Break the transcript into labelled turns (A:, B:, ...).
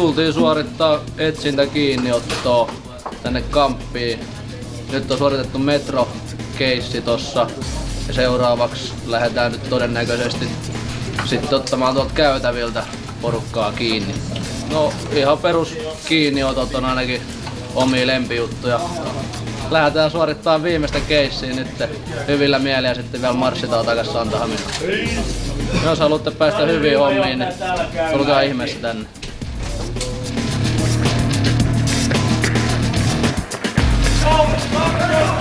A: tultiin suorittaa etsintä kiinniottoa tänne kamppiin. Nyt on suoritettu metro-keissi tossa ja seuraavaksi lähdetään nyt todennäköisesti sitten ottamaan tuolta käytäviltä porukkaa kiinni. No ihan perus kiinniotot on ainakin omia lempijuttuja. Lähdetään suorittamaan viimeistä keissiä nyt hyvillä mielin ja sitten vielä marssitaan takas Santahaminaan. Jos haluatte päästä hyviin hommiin, niin tulkaa ihmeessä tänne.
B: Go!